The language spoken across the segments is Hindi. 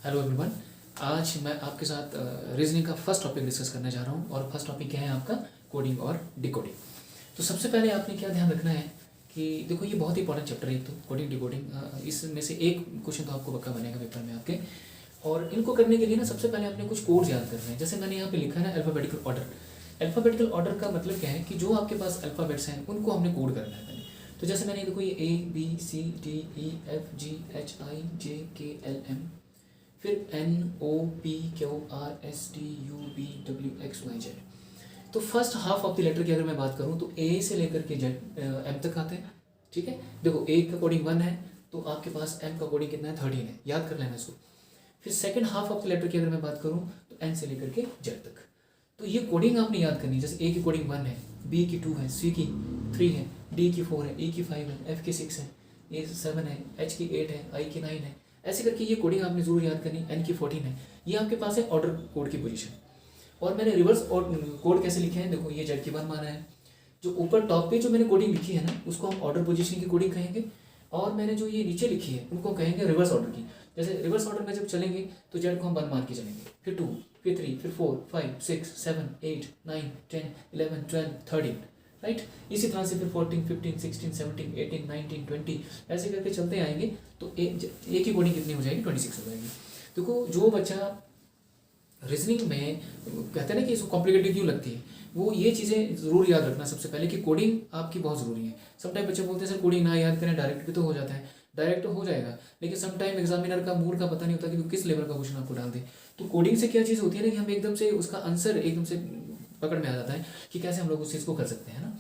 Hello everyone. आज मैं आपके साथ रीजनिंग का फर्स्ट टॉपिक डिस्कस करने जा रहा हूँ और फर्स्ट टॉपिक क्या है आपका कोडिंग और डिकोडिंग। तो सबसे पहले आपने क्या ध्यान रखना है कि देखो ये बहुत ही इंपॉर्टेंट चैप्टर है। एक तो कोडिंग डिकोडिंग, इसमें से एक क्वेश्चन तो आपको पक्का बनेगा पेपर में आपके। और इनको करने के लिए ना सबसे पहले आपने कुछ कोड्स याद करने हैं। जैसे मैंने यहाँ पे लिखा है ना अल्फ़ाबेटिकल ऑर्डर। अल्फ़ाबेटिकल ऑर्डर का मतलब क्या है कि जो आपके पास अल्फ़ाबेट्स हैं उनको हमने कोड करना है पहले। तो जैसे मैंने देखो ये ABCDEFGHIJKLM, फिर NOPQRSTUVWXYZ। तो first half of the letter की अगर मैं बात करूँ तो ए से लेकर के जेड एम तक आते हैं। ठीक है, देखो ए का कोडिंग 1 है तो आपके पास एम का कोडिंग कितना है 13 है, याद कर लेना इसको। फिर second half of the letter की अगर मैं बात करूँ तो एन से लेकर के जेड तक। तो ये कोडिंग आपने याद करनी है। जैसे ए की कोडिंग 1 है, बी की 2 है, सी की 3 है, डी की 4 है, ई की 5 है, एफ की 6 है, ए 7 है, एच की 8 है, आई की 9 है। ऐसे करके ये कोडिंग आपने जरूर याद करनी। एन की 14 है। ये आपके पास है ऑर्डर कोड की पोजीशन। और मैंने रिवर्स और कोड कैसे लिखे हैं, देखो ये जेड की 1 माना है। जो ऊपर टॉप पे जो मैंने कोडिंग लिखी है ना उसको हम ऑर्डर पोजीशन की कोडिंग कहेंगे। और मैंने जो ये नीचे लिखी है उनको कहेंगे रिवर्स ऑर्डर की। जैसे रिवर्स ऑर्डर में जब चलेंगे तो जेड को हम 1 मान के चलेंगे, फिर 2, फिर 3, फिर 4, 5, 6, 7, 8, 9, 10, 11, 12, 13, राइट। इसी तरह से फिर 14, 15, 16, 17, 18, 19, 20 ऐसे करके चलते आएंगे तो ए की कोडिंग कितनी हो जाएगी 26 हो जाएगी। देखो जो बच्चा रीजनिंग में कहते हैं ना कि इसको कॉम्प्लिकेटेड क्यों लगती है, वो ये चीज़ें ज़रूर याद रखना सबसे पहले कि कोडिंग आपकी बहुत ज़रूरी है। समटाइम बच्चे बोलते हैं सर कोडिंग ना याद करें डायरेक्ट भी तो हो जाता है। डायरेक्ट तो हो जाएगा लेकिन समटाइम एग्जामिनर का मूड का पता नहीं होता कि वो किस लेवल का क्वेश्चन आपको डाल दे। तो कोडिंग से क्या चीज़ होती है ना कि हम एकदम से उसका आंसर एकदम से पकड़ में आ जाता है कि कैसे हम लोग उस चीज़ को कर सकते हैं ना।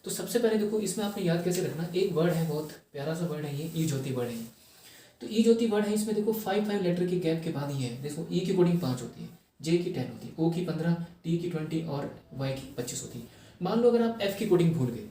तो सबसे पहले देखो इसमें आपने याद कैसे रखना, एक वर्ड है बहुत प्यारा सा वर्ड है ये ई ज्योति वर्ड है। तो ई ज्योति वर्ड है, इसमें देखो 5 लेटर के गैप के बाद ही है। देखो ई की कोडिंग 5 होती है, जे की 10 होती है, ओ की 15, टी की 20 और वाई की 25 होती है। मान लो अगर आप एफ की कोडिंग भूल गए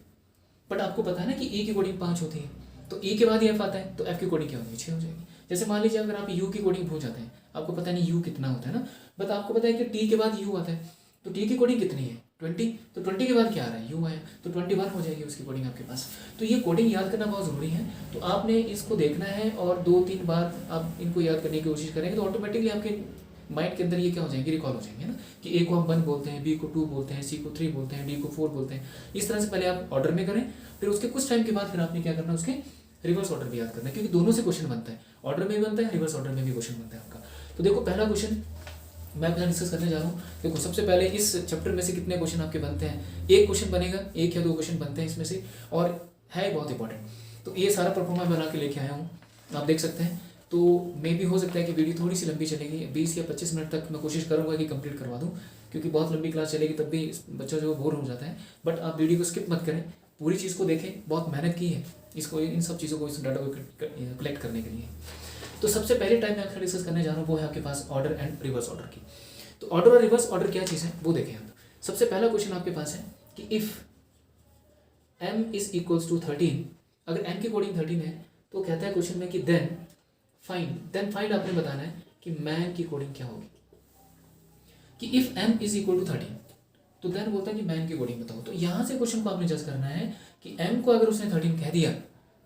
बट आपको पता है ना कि ई की कोडिंग 5 होती है तो ई के बाद ही एफ आता है तो एफ की कोडिंग क्या होगी 6 हो जाएगी। जैसे मान लीजिए अगर आप यू की कोडिंग भूल जाते हैं, आपको पता नहीं यू कितना होता है ना, बट आपको पता है कि टी के बाद यू आता है तो टी की कोडिंग कितनी है 20, तो 20 के बाद क्या आ रहा है यू आया तो 21 हो जाएगी उसकी कोडिंग आपके पास। तो ये कोडिंग याद करना बहुत ज़रूरी है। तो आपने इसको देखना है और 2-3 बार आप इनको याद करने की कोशिश करेंगे तो ऑटोमेटिकली आपके माइंड के अंदर ये क्या हो जाएंगे रिकॉल हो जाएंगे ना कि ए को हम 1 बोलते हैं, बी को 2 बोलते हैं, सी को 3 बोलते हैं, डी को 4 बोलते हैं। इस तरह से पहले आप ऑर्डर में करें, फिर उसके कुछ टाइम के बाद फिर आपने क्या करना उसके रिवर्स ऑर्डर भी याद करना है क्योंकि दोनों से क्वेश्चन बनता है, ऑर्डर में भी बनता है रिवर्स ऑर्डर में भी क्वेश्चन बनता है आपका। तो देखो पहला क्वेश्चन मैं अपना डिस्कस करने जा रहा हूँ। देखो सबसे पहले इस चैप्टर में से कितने क्वेश्चन आपके बनते हैं, एक क्वेश्चन बनेगा, 1 या 2 क्वेश्चन बनते हैं इसमें से और है बहुत इंपॉर्टेंट। तो ये सारा परफॉर्मा बना के लेके आया हूँ, आप देख सकते हैं। तो मे भी हो सकता है कि वीडियो थोड़ी सी लंबी चलेगी, 20 या 25 मिनट तक मैं कोशिश करूँगा कि कंप्लीट करवा दूँ क्योंकि बहुत लंबी क्लास चलेगी तब भी बच्चा जो बोर हो जाता है। बट आप वीडियो को स्किप मत करें, पूरी चीज़ को देखें, बहुत मेहनत की है इसको इन सब चीज़ों को इस डाटा को कलेक्ट करने के लिए। तो सबसे पहले टाइम मैं आपसे डिस्कस करने जा रहा हूँ वो है आपके पास ऑर्डर एंड रिवर्स ऑर्डर की। तो ऑर्डर और रिवर्स ऑर्डर क्या चीज़ है वो देखें हम। सबसे पहला क्वेश्चन आपके पास है कि if m is equals to 13, अगर m की कोडिंग 13 है तो कहता है क्वेश्चन में कि देन फाइंड आपने बताना है कि मैन की कोडिंग क्या होगी। कि if m is equal to 13 तो देन बोलता है कि मैन की कोडिंग बताओ। तो यहाँ से क्वेश्चन को आपने जज करना है कि m को अगर उसने 13 कह दिया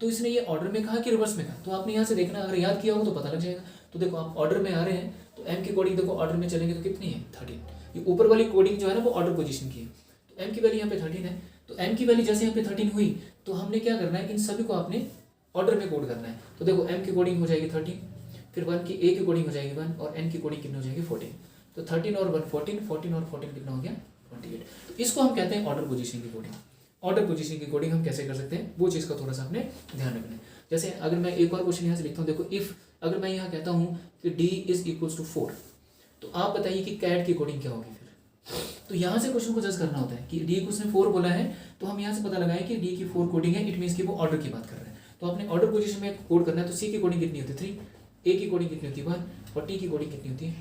तो इसने ये ऑर्डर में कहा कि रिवर्स में कहा। तो आपने यहाँ से देखना, अगर याद किया हो तो पता लग जाएगा। तो देखो आप ऑर्डर में आ रहे हैं तो m की कोडिंग देखो ऑर्डर में चलेंगे तो कितनी है 13। ये ऊपर वाली कोडिंग जो है ना वो ऑर्डर पोजीशन की है तो m की वैल्यू यहाँ पे 13 है। तो m की वैल्यू जैसे यहाँ पे 13 हुई तो हमने क्या करना है, इन सभी को आपने ऑर्डर में कोड करना है। तो देखो m की कोडिंग हो जाएगी 13, फिर 1 की a की कोडिंग हो जाएगी 1 और n की कोडिंग कितनी हो जाएगी 14। तो 13 और 1 14, 14 और 14 कितना हो गया 28। तो इसको हम कहते हैं ऑर्डर पोजीशन की कोडिंग। ऑर्डर पोजीशन की कोडिंग हम कैसे कर सकते हैं वो चीज़ का थोड़ा सा आपने ध्यान रखना है। जैसे अगर मैं एक और क्वेश्चन यहाँ से लिखता हूँ, देखो इफ़ अगर मैं यहाँ कहता हूँ कि d इज इक्वल्स टू 4 तो आप बताइए कि कैट की कोडिंग क्या होगी फिर। तो यहाँ से क्वेश्चन को जज करना होता है कि d को उसने 4 बोला है तो हम यहाँ से पता लगाएं कि d की 4 कोडिंग है, इट मीन्स कि वो ऑर्डर की बात कर रहे हैं। तो आपने ऑर्डर पोजीशन में कोड करना है। तो c की कोडिंग कितनी होती है 3, a की कोडिंग कितनी होती है 1 और t की कोडिंग कितनी होती है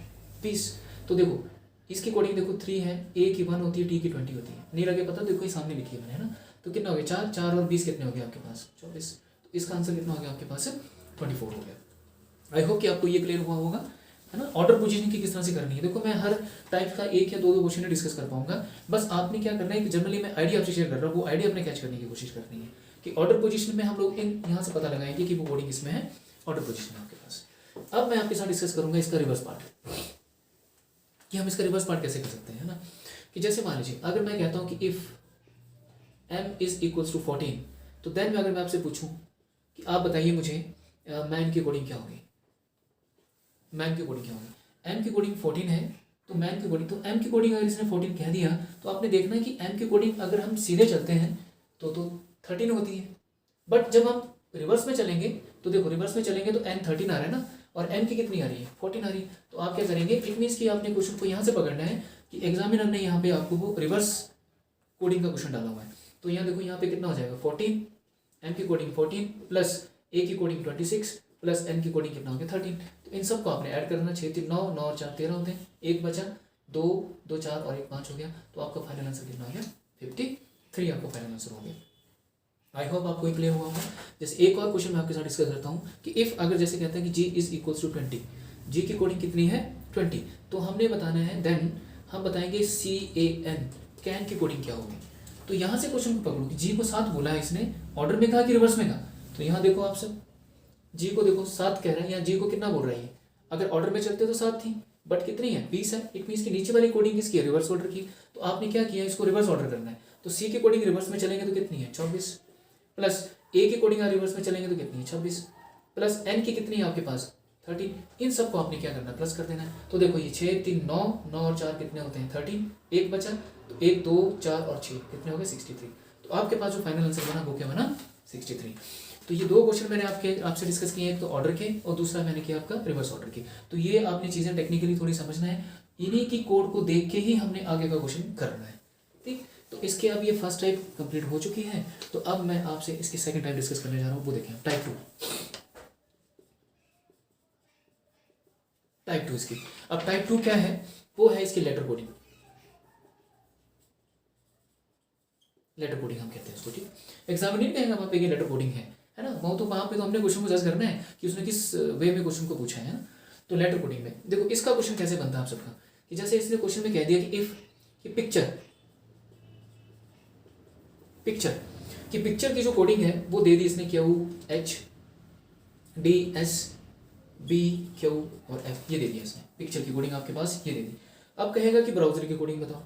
20। तो देखो इसकी कोडिंग देखो 3 है, a की 1 होती है, t की 20 होती है। नहीं लगे पता देखो ये सामने लिखी है मैंने, है ना। तो कितना हो गया 4, 4 और 20 कितने हो गए आपके पास 24। तो इसका आंसर कितना हो गया आपके पास 24 हो गया। आई होप कि आपको ये क्लियर हुआ होगा, है ना। ऑर्डर पोजीशनिंग की किस तरह से करनी है, देखो मैं हर टाइप का 1 या 2 क्वेश्चन डिस्कस कर पाऊंगा। बस आपने क्या करना है कि जनरली मैं आइडिया आपसे शेयर कर रहा हूँ, वो आइडिया आपने कैच करने की कोशिश करनी है कि ऑर्डर पोजीशन में हम लोग इन यहाँ से पता लगाएंगे कि वो कोडिंग इसमें है ऑर्डर पोजीशन में आपके पास। अब मैं आपके साथ डिस्कस करूंगा इसका रिवर्स पार्ट, कि हम इसका रिवर्स पार्ट कैसे कर सकते हैं, है ना। कि जैसे मान लीजिए अगर मैं कहता हूँ कि if m is equals to 14, तो देन अगर मैं आपसे पूछूं कि आप बताइए मुझे मैन की कोडिंग क्या होगी, मैन की कोडिंग क्या होगी। m की कोडिंग 14 है, तो मैन की कोडिंग, तो m की कोडिंग अगर इसने 14 कह दिया तो आपने देखना है कि m की कोडिंग अगर हम सीधे चलते हैं तो 13 होती है, बट जब हम रिवर्स में चलेंगे तो देखो रिवर्स में चलेंगे तो n 13 आ रहा है ना, और m की कितनी आ रही है 14 आ रही है। तो आप क्या करेंगे, इट मीन्स कि आपने क्वेश्चन को यहाँ से पकड़ना है कि एग्जामिनर ने यहाँ पे आपको वो रिवर्स कोडिंग का क्वेश्चन डाला हुआ है। तो यहाँ देखो यहाँ पे कितना हो जाएगा 14, m की कोडिंग 14 प्लस a की कोडिंग 26 प्लस n की कोडिंग कितना हो गया 13। तो इन सबको आपने ऐड करना, 6 3 9, 9 और 4 13 होते हैं, एक बचा 2 2 4 और 1 5 हो गया। तो आपका फाइनल आंसर कितना हो गया 53, आपका फाइनल आंसर हो गया। आई होप आपको ये क्लियर हुआ होगा। जैसे एक और क्वेश्चन मैं आपके साथ डिस्कस करता हूँ कि इफ़ अगर जैसे कहते हैं कि g is equals to 20, g की कोडिंग कितनी है 20, तो हमने बताना है देन हम बताएंगे कैन की कोडिंग क्या होगी। तो यहाँ से क्वेश्चन को पकड़ो कि जी को 7 बोला है इसने, ऑर्डर में कहा कि रिवर्स में कहा। तो यहाँ देखो आप सब, जी को देखो 7 कह रहा है, यहाँ जी को कितना बोल रहा है, अगर ऑर्डर में चलते तो 7 थी, बट कितनी है 20 है। इट मीन्स की नीचे वाली कोडिंग किसकी है, रिवर्स ऑर्डर की। तो आपने क्या किया, इसको रिवर्स ऑर्डर करना है। तो सी की कोडिंग रिवर्स में चलेंगे तो कितनी है 24, प्लस ए की कोडिंग रिवर्स में चलेंगे तो कितनी है 26, प्लस एन की कितनी है आपके पास 13। इन सबको आपने क्या करना है, प्लस कर देना है। तो देखो ये 6 3 9, 9 और 4 कितने होते हैं 13, एक बचा, तो 1 2 4 और 6 कितने हो गए 63। तो आपके पास जो फाइनल आंसर बना वो क्या बना 63। तो ये दो क्वेश्चन मैंने आपसे डिस्कस किए, एक तो ऑर्डर के और दूसरा मैंने किया आपका रिवर्स ऑर्डर के। तो ये आपने चीज़ें टेक्निकली थोड़ी समझना है, इन्हीं की कोड को देख के ही हमने आगे का क्वेश्चन करना है, ठीक। तो इसके अब ये फर्स्ट टाइप कंप्लीट हो चुकी है। तो अब मैं आपसे इसकी सेकंड टाइप डिस्कस करने जा रहा हूँ, वो देखें टाइप 2। टाइप 2 इसकी, अब टाइप 2 क्या है, वो है इसकी लेटर कोडिंग। लेटर कोडिंग हम कहते हैं उसको, ठीक। एग्जामिनर नहीं कहेगा वहाँ पे ये लेटर कोडिंग है ना, वो तो वहाँ पे तो हमने क्वेश्चन को जज करना है कि उसने किस वे में क्वेश्चन को पूछा है ना। तो लेटर कोडिंग में देखो इसका क्वेश्चन कैसे बनता है आप सबका, कि जैसे इसने क्वेश्चन में कह दिया कि इफ कि पिक्चर की जो कोडिंग है वो दे दी इसने QH DS B Q और F, ये दे दिया इसने। पिक्चर की कोडिंग आपके पास ये दे दी। अब कहेगा कि ब्राउजर की कोडिंग बताओ,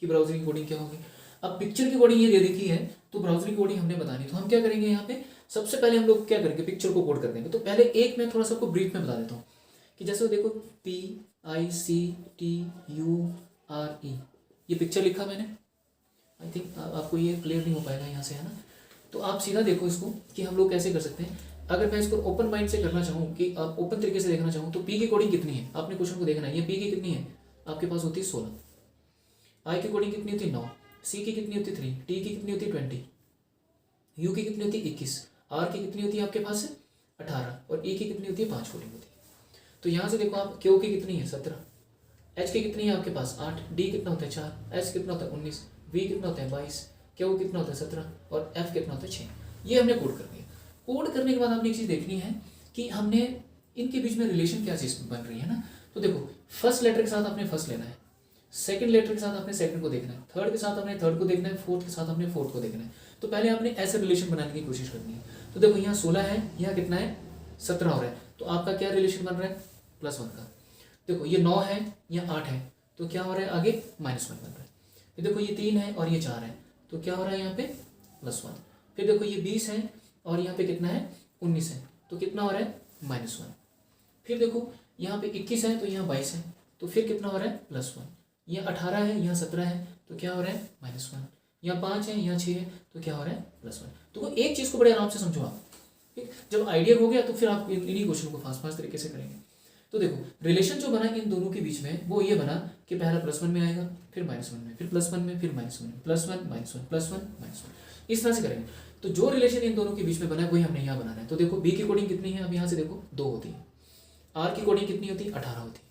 कि ब्राउजर की कोडिंग क्या होगी। अब पिक्चर की कोडिंग ये दे रखी है, तो ब्राउजर की कोडिंग हमने बतानी। तो हम क्या करेंगे यहाँ पे, सबसे पहले हम लोग क्या करेंगे, पिक्चर को कोड कर देंगे। तो पहले एक मैं थोड़ा सा आपको ब्रीफ में बता देता हूँ कि जैसे देखो PICTURE, ये पिक्चर लिखा मैंने, आई थिंक आपको ये क्लियर नहीं हो पाएगा यहाँ से, है ना। तो आप सीधा देखो इसको कि हम लोग कैसे कर सकते हैं। अगर मैं इसको ओपन माइंड से करना चाहूँ, कि आप ओपन तरीके से देखना चाहूँ, तो P की कोडिंग कितनी है, आपने क्वेश्चन को देखना है। ये P की कितनी है आपके पास होती है 16, I की कोडिंग कितनी होती है 9, C की कितनी होती है 3, T की कितनी होती है 20, U की कितनी होती है 21, R की कितनी होती है आपके पास 18 और E की कितनी होती है 5 कोडिंग होती है। तो यहाँ से देखो आप Q की कितनी है 17, H की कितनी है आपके पास 8, D कितना होता है 4, S कितना होता है 19, V कितना होता है 22, Q कितना होता है 17 और F कितना होता है 6। ये हमने कोड कर दिया। कोड करने के बाद आपने एक चीज़ देखनी है कि हमने इनके बीच में रिलेशन क्या चीज़ बन रही है ना। तो देखो फर्स्ट लेटर के साथ आपने फर्स्ट लेना है, सेकंड लेटर के साथ आपने सेकंड को देखना है, थर्ड के साथ आपने थर्ड को देखना है, फोर्थ के साथ आपने फोर्थ को देखना है। तो पहले आपने ऐसे रिलेशन बनाने की कोशिश करनी है। तो देखो यहाँ 16 है, यहाँ कितना है 17 हो रहा है, तो आपका क्या रिलेशन बन रहा है +1 का। देखो ये 9 है, यहाँ 8 है, तो क्या हो रहा है आगे -1 बन रहा है। फिर देखो ये 3 है और ये 4 है, तो क्या हो रहा है यहाँ पे +1। फिर देखो ये 20 है और यहाँ पे कितना है 19 है, तो कितना हो रहा है -1। फिर देखो यहाँ पे 21 है, तो यहाँ 22 है, तो फिर कितना हो रहा है +1। यहाँ 18 है, यहाँ 17 है, तो क्या हो रहा है -1। यहाँ 5 है, यहाँ 6 है, तो क्या हो रहा है +1। तो एक चीज़ को बड़े आराम से समझो आप, ठीक। जब आइडिया हो गया तो फिर आप इन्हीं क्वेश्चन को फास्ट तरीके से करेंगे। तो देखो रिलेशन जो बना इन दोनों के बीच में वो ये बना कि पहला +1 में आएगा, फिर -1 में, फिर +1 में, फिर -1 में, +1 -1 +1 -1, इस तरह से करेंगे। तो जो रिलेशन इन दोनों के बीच में बना है वही हमने यहाँ बनाना है। तो देखो B की कोडिंग कितनी है, अब यहाँ से देखो 2 होती है, R की कोडिंग कितनी होती है 18 होती है,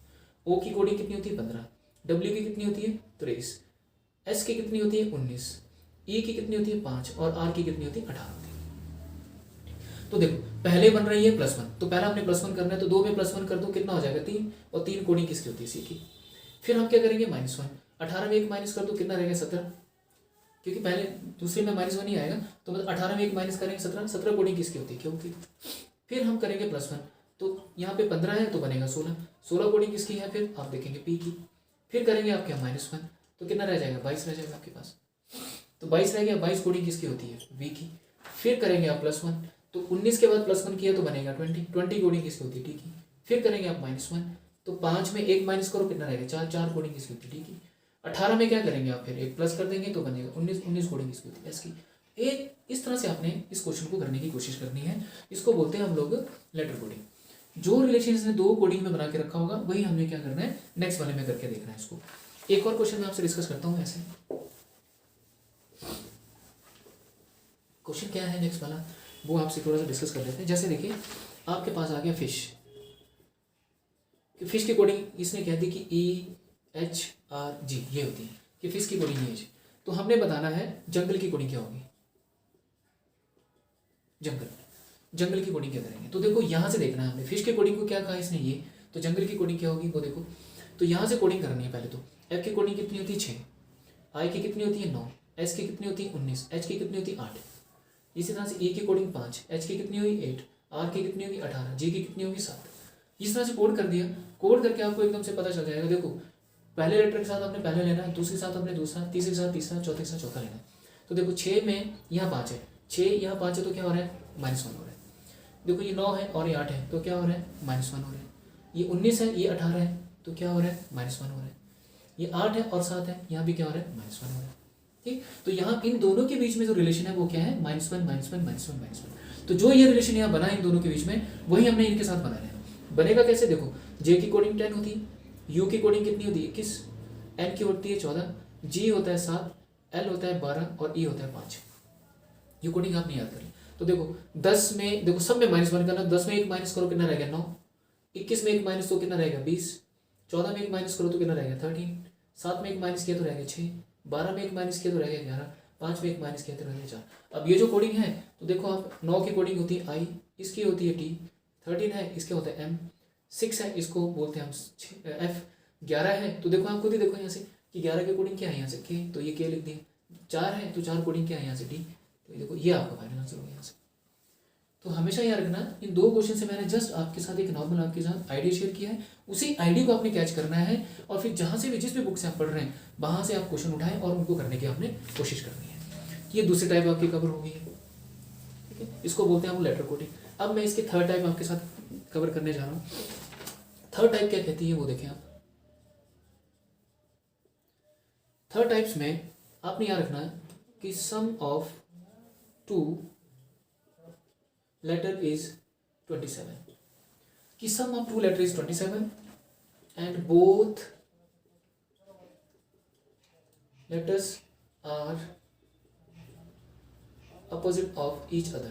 O की कोडिंग कितनी होती है 15, W की कितनी होती है 23, S की कितनी होती है 19, E की कितनी होती है 5 और R की कितनी होती है 18 होती है। तो देखो पहले बन रही है +1, तो पहला हमने +1 करना है, तो 2 में +1 कर दो कितना हो जाएगा 3, और 3 कोडिंग किसकी होती है C की। फिर हम क्या करेंगे -1, 18 में 1 माइनस कर दो कितना रहेगा 17, क्योंकि पहले दूसरे में -1 ही आएगा, तो मतलब 18 में 1 माइनस करेंगे 17, 17 कोडिंग किसकी होती है Q की। फिर हम करेंगे +1, तो यहाँ पे 15 है तो बनेगा 16, 16 कोडिंग किसकी है, फिर आप देखेंगे पी की। फिर करेंगे आप क्या -1, तो कितना रह जाएगा, 22 रह जाएगा आपके पास। तो 22 रह गया, 22 कोडिंग किसकी होती है, वी की। फिर करेंगे आप +1, तो 19 के बाद +1 किया तो बनेगा 20, 20 कोडिंग किसकी होती है, टी की। फिर करेंगे आप -1, तो 5 में 1 माइनस करो कितना रहेगा, 4, 4 कोडिंग किसकी होती है, टी की। 18 में क्या करेंगे आप, फिर 1 प्लस कर देंगे तो बनेगा 19, 19 कोडिंग किसकी होती है, एस की। एक इस तरह से आपने इस क्वेश्चन को करने की कोशिश करनी है। इसको बोलते हैं हम लोग लेटर कोडिंग। जो रिलेशन इसने 2 कोडिंग में बना के रखा होगा वही हमने क्या करना है, नेक्स्ट वाले में करके देखना है इसको। एक और क्वेश्चन मैं आपसे डिस्कस करता हूँ ऐसे। क्वेश्चन क्या है नेक्स्ट वाला, वो आपसे थोड़ा सा डिस्कस कर लेते हैं। जैसे देखिए आपके पास आ गया फिश, फिश की कोडिंग इसने कह दी कि EHRG ये होती है, कि फिश की कोडिंग ये है। तो हमने बताना है जंगल की कोडिंग क्या होगी, जंगल की कोडिंग क्या करेंगे। तो देखो यहाँ से देखना है हमने, फिश की कोडिंग को क्या कहा इसने ये, तो जंगल की कोडिंग क्या होगी वो देखो। तो यहाँ से कोडिंग करनी है पहले। तो F की कोडिंग कितनी होती है 6, I की कितनी होती है 9, S की कितनी होती है 19, H की कितनी होती है 8। इसी तरह से E की कोडिंग 5, H की कितनी हुई 8, R की कितनी होगी 18, G की कितनी होगी 7। इस तरह से कोड कर दिया। कोड करके आपको एकदम से पता चल जाएगा। देखो पहले लेटर के साथ आपने पहले लेना है, दूसरे के साथ आपने दूसरा, तीसरे के साथ तीसरा, चौथे के साथ चौथा लेना है। तो देखो 6 में यहाँ 5 है, 6 यहाँ 5 है तो क्या हो रहा है, -1 हो रहा है। देखो ये 9 है और ये 8 है तो क्या हो रहा है, -1 हो रहा है। ये 19 है, ये 18 है तो क्या हो रहा है, -1 हो रहा है। ये 8 है और 7 है, यहाँ भी क्या हो रहा है, -1 हो रहा है। ठीक, तो यहाँ इन दोनों के बीच में जो रिलेशन है वो क्या है, -1 -1 -1 -1। तो जो ये रिलेशन यहाँ बना इन दोनों के बीच में वही हमने इनके साथ बनाना है। बनेगा कैसे, देखो J की कोडिंग 10 होती है, U की कोडिंग कितनी होती है 21, N की होती है 14, G होता है 7, L होता है 12 और E होता है 5। ये कोडिंग आपने याद कर ली। तो देखो 10 में, देखो सब में -1 करना, 10 में 1 माइनस करो कितना रहेगा 9, 21 में 1 माइनस तो कितना रहेगा 20, 14 में 1 माइनस करो तो कितना रहेगा 13, 7 में 1 माइनस किया तो रहेगा 6, 12 में 1 माइनस किया तो रहेगा 11, 5 में 1 माइनस किया तो रहेगा 4। अब ये जो कोडिंग है तो देखो आप 9 की कोडिंग होती है I, इसकी होती है T, 13 है इसके होता है M, 6 है इसको बोलते हैं हम F, 11 है तो देखो आप खुद ही देखो यहाँ से कि 11 की कोडिंग क्या है, यहाँ से K तो ये K लिख दिए, 4 है तो 4 कोडिंग क्या है यहाँ से D, तो देखो ये आपका फाइनल आंसर हो गया यहाँ से। तो हमेशा याद रखना इन 2 क्वेश्चन से मैंने जस्ट आपके साथ एक नॉर्मल आपके साथ आइडिया शेयर किया है, उसी आइडिया को आपने कैच करना है और फिर जहाँ से भी जिस भी बुक से आप पढ़ रहे हैं वहाँ से आप क्वेश्चन उठाएं और उनको करने की आपने कोशिश करनी है। ये दूसरी टाइप आपकी कवर हो गई है, ठीक है, इसको बोलते हैं हम लेटर कोडिंग। अब मैं इसके थर्ड टाइप आपके साथ कवर करने जा रहा हूँ। थर्ड टाइप क्या कहती है वो देखें आप। थर्ड टाइप्स में आपने याद रखना है कि सम ऑफ 2 letter is 27, कि sum of 2 letter is 27 and both letters are opposite of each other,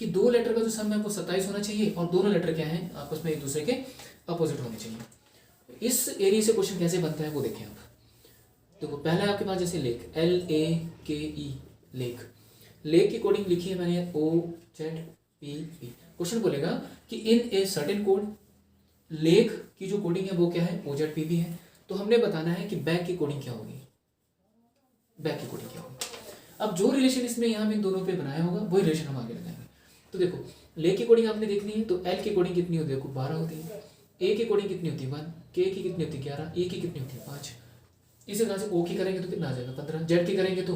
कि 2 लेटर का जो सम है वो 27 होना चाहिए और दोनों लेटर क्या हैं आपस में एक दूसरे के अपोजिट होने चाहिए। इस एरिया से क्वेश्चन कैसे बनता है वो देखें आप। देखो पहले आपके पास जैसे लेक, LAKE लेक, लेक की कोडिंग लिखी है मैंने OZPP। क्वेश्चन बोलेगा कि इन ए सर्टेन कोड लेक की जो कोडिंग है वो क्या है, OZPP है। तो हमने बताना है कि बैक की कोडिंग क्या होगी, बैक की कोडिंग क्या होगी। अब जो रिलेशन इसमें यहाँ में इन दोनों पे बनाया होगा वही रिलेशन हम आगे लगाएंगे। तो देखो लेक की कोडिंग आपने देखनी है तो L की कोडिंग कितनी होती है, देखो 12 होती है, A की कोडिंग कितनी होती है 1, K की कितनी होती है 11, E की कितनी होती है 5। इसी तरह से O की करेंगे तो कितना आ जाएगा 15, Z की करेंगे तो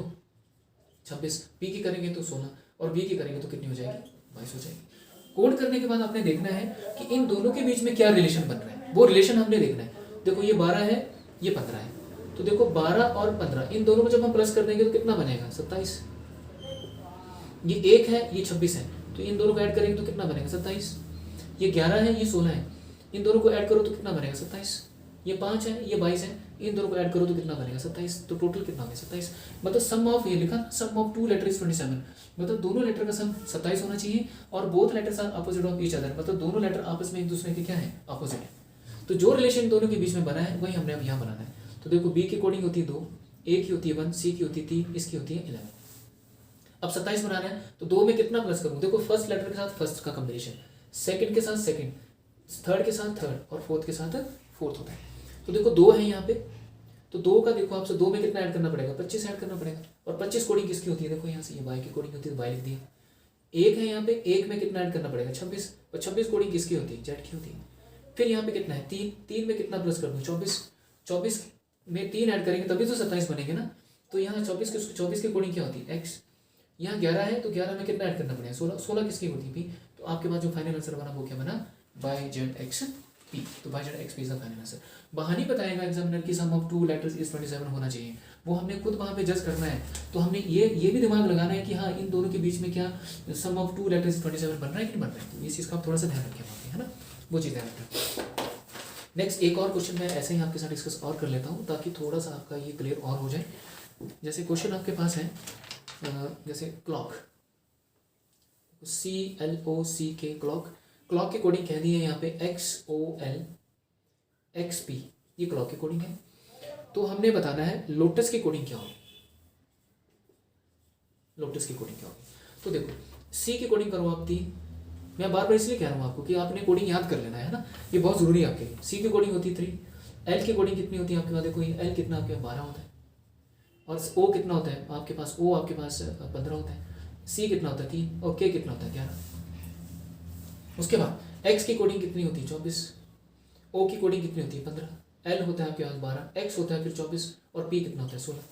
26, P की करेंगे तो 16 और B की करेंगे तो कितनी हो जाएगी 22 हो जाएगी। कोड करने के बाद आपने देखना है कि इन दोनों के बीच में क्या रिलेशन बन रहा है, वो रिलेशन हमने देखना है। देखो ये 12 है ये 15 है, तो देखो 12 और 15 इन दोनों को जब हम प्लस कर देंगे तो कितना बनेगा 27। ये 1 है ये 26 है तो इन दोनों को ऐड करेंगे तो कितना बनेगा 27। ये 11 है ये 16 है, इन दोनों को ऐड करो तो कितना बनेगा 27। ये 5 है ये 22 है, इन दोनों को ऐड करो तो कितना बनेगा 27। तो टोटल कितना होगा 27। मतलब सम ऑफ, ये लिखा सम ऑफ 2 लेटर इज 27, मतलब दोनों लेटर का सम 27 होना चाहिए और both letters are opposite of each other, मतलब दोनों लेटर आपस में एक दूसरे के क्या है अपोजिट है। तो जो रिलेशन दोनों के बीच में बना है वही हमने अब यहाँ बनाना है। तो देखो बी की कोडिंग होती है 2, ए की होती है 1, सी की होती है 3, इसकी होती है 11। अब 27 बनाना है तो 2 में कितना प्लस करूँ, देखो फर्स्ट लेटर के साथ फर्स्ट का कॉम्बिनेशन, सेकंड के साथ सेकंड, थर्ड के साथ थर्ड और फोर्थ के साथ फोर्थ होता है। तो देखो 2 है यहाँ पे, तो 2 का देखो आपसे 2 में कितना ऐड करना पड़ेगा 25 ऐड करना पड़ेगा। और 25 कोडिंग किसकी होती है, देखो यहाँ से ये y की कोडिंग होती है तो y लिख दिया। एक है यहाँ पे, एक में कितना ऐड करना पड़ेगा 26, और 26 कोडिंग किसकी होती है, जेड की होती है। फिर यहाँ पे कितना है 3, 3 में कितना प्लस कर दूँ 24, 24 में 3 ऐड करेंगे तभी तो 27 बनेंगे ना। तो यहाँ 24 की कोडिंग क्या होती है एक्स, यहाँ 11 है तो 11 में कितना ऐड करना पड़ेगा 16, 16 किसकी होती है पी। तो आपके पास जो फाइनल आंसर बना वो क्या बना, बाय जेड एक्स पी। तो by Z X P is the final answer. वहाँ नहीं बताएगा एग्जामिनर की सम ऑफ 2 लेटर्स इज 27 होना चाहिए, वो हमने खुद वहाँ पे जज करना है। तो हमने ये भी दिमाग लगाना है कि हाँ इन दोनों के बीच में क्या सम ऑफ 2 लेटर्स 27 बन रहा है कि नहीं बन रहा है। तो इस चीज़ का आप थोड़ा सा ध्यान रखें वहाँ पे, है ना, वो चीज़ ध्यान रखें। नेक्स्ट एक और क्वेश्चन मैं ऐसे ही आपके साथ डिस्कस और कर लेता हूँ ताकि थोड़ा सा आपका ये क्लियर और हो जाए। जैसे क्वेश्चन आपके पास है जैसे क्लॉक, CLOCK क्लॉक, क्लॉक की कोडिंग कह दी है यहाँ पे XOLXP, ये क्लॉक की कोडिंग है। तो हमने बताना है लोटस की कोडिंग क्या होगी, लोटस की कोडिंग क्या होगी। तो देखो C की कोडिंग करो आप 3, मैं बार बार इसलिए कह रहा हूँ आपको कि आपने कोडिंग याद कर लेना है ना, ये बहुत ज़रूरी है आपके लिए। C की कोडिंग होती है 3, L की कोडिंग कितनी होती है आपके पास, देखो ये L कितना आपके पास 12 होता है, और O कितना होता है आपके पास, O आपके पास 15 होता है, C कितना होता है 3, और K कितना होता है 11। उसके बाद X की कोडिंग कितनी होती है 24, O की कोडिंग कितनी होती है 15, L होता है आपके पास 12, X होता है फिर 24, और P कितना होता है 16।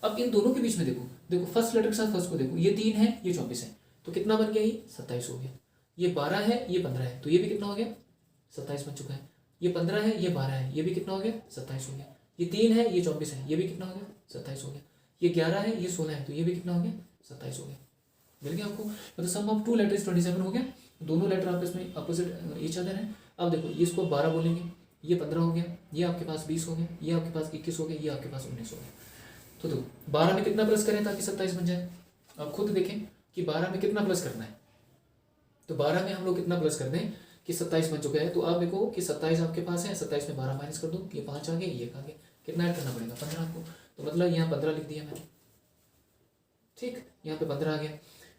अब इन दोनों के बीच में देखो, देखो फर्स्ट लेटर के साथ फर्स्ट को देखो, ये 3 है ये 24 है, तो कितना बन गया ये 27 हो गया। ये 12 है ये 15 है, तो ये भी कितना हो गया 27 बन चुका है। ये 15 है ये 12 है, ये भी कितना हो गया 27 हो गया। ये 3 है ये 24 है, ये भी कितना हो गया 27 हो गया। ये 11 है ये 16 है, तो ये भी कितना हो गया 27 हो गया। मिल गया आपको, मतलब सम ऑफ 2 लेटर्स 27 हो गया। दोनों लेटर आपस में अपोजिट ईच अदर है। अब देखो ये इसको 12 बोलेंगे, ये 15 हो गया, ये आपके पास 20 हो गया, ये आपके पास 21 हो गया, ये आपके पास 19 हो गया। तो देखो 12 में कितना प्लस करें ताकि 27 बन जाए, अब खुद देखें कि 12 में कितना प्लस करना है। तो 12 में हम लोग कितना प्लस कर दें कि 27 बन चुका है। तो आप देखो कि 27 आपके पास है, 27 में 12 माइनस कर दो, ये 5 आ गया, ये आ गया, कितना ऐड करना पड़ेगा 15 आपको। तो मतलब यहाँ 15 लिख दिया मैंने, ठीक, यहाँ पे 15 आ गया।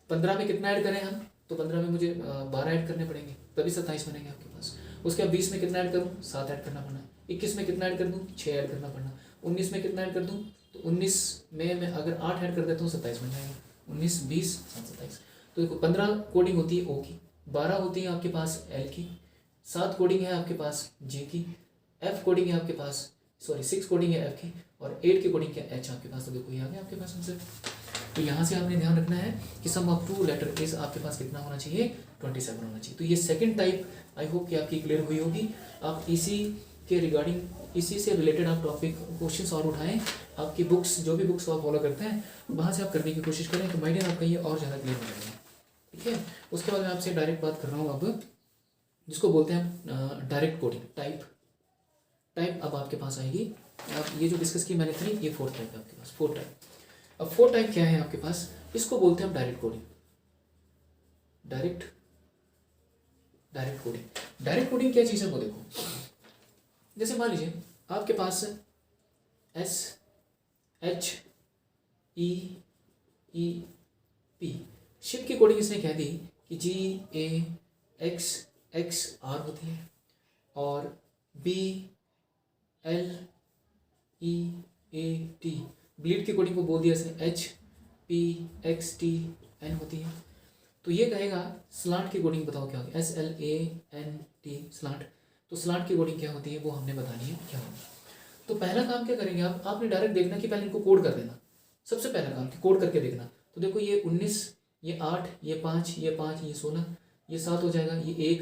15 में कितना ऐड करें हम, तो 15 में मुझे 12 ऐड करने पड़ेंगे तभी 27 बनेंगे आपके पास। उसके बाद 20 में कितना ऐड करूँ 7 ऐड करना पड़ना। 21 में कितना ऐड कर दूँ 6 ऐड करना पड़ना। 19 में कितना ऐड कर दूँ, तो 19 में मैं अगर 8 ऐड कर देता हूँ 27 बन जाएगा। 19 20 27। तो देखो 15 कोडिंग होती है O की, 12 होती है आपके पास L की, 7 कोडिंग है आपके पास J की, F कोडिंग है आपके पास, सॉरी 6 कोडिंग है F की, और 8 की कोडिंग क्या H आपके पास। तो देखो ये आ गया आपके पास आंसर। तो यहाँ से आपने ध्यान रखना है कि सम ऑफ 2 लेटर इज आपके पास कितना होना चाहिए 27 होना चाहिए। तो ये सेकंड टाइप आई होप कि आपकी क्लियर हुई होगी। आप इसी के रिगार्डिंग, इसी से रिलेटेड आप टॉपिक क्वेश्चंस और उठाएं, आपकी बुक्स जो भी बुक्स आप फॉलो करते हैं वहाँ से आप करने की कोशिश करें, तो माय डियर आपका ये और ज़्यादा क्लियर हो जाएगा। ठीक है, उसके बाद मैं आपसे डायरेक्ट बात कर रहा हूँ अब, जिसको बोलते हैं डायरेक्ट कोडिंग टाइप अब आपके पास आएगी। आप ये जो डिस्कस की मैंने 3, ये 4th टाइप है आपके पास, 4th टाइप। अब 4th टाइप क्या है आपके पास, इसको बोलते हैं हम डायरेक्ट कोडिंग। डायरेक्ट कोडिंग क्या चीज़ है वो देखो, जैसे मान लीजिए आपके पास SHEEP, शिप की कोडिंग इसने कह दी कि GAXXR होती है, और BLEAT ब्लीड की कोडिंग को बोल दिया इसने HPXTN होती है। तो ये कहेगा स्लांट की कोडिंग बताओ क्या होगी, SLANT स्लांट। तो स्लांट की कोडिंग क्या होती है वो हमने बतानी है क्या होगी। तो पहला काम क्या करेंगे आप, आपने डायरेक्ट देखना कि पहले इनको कोड कर देना, सबसे पहला काम कि कोड करके देखना। तो देखो ये 19, ये 8, ये 5, ये 5, ये 16, ये 7 हो जाएगा, ये 1,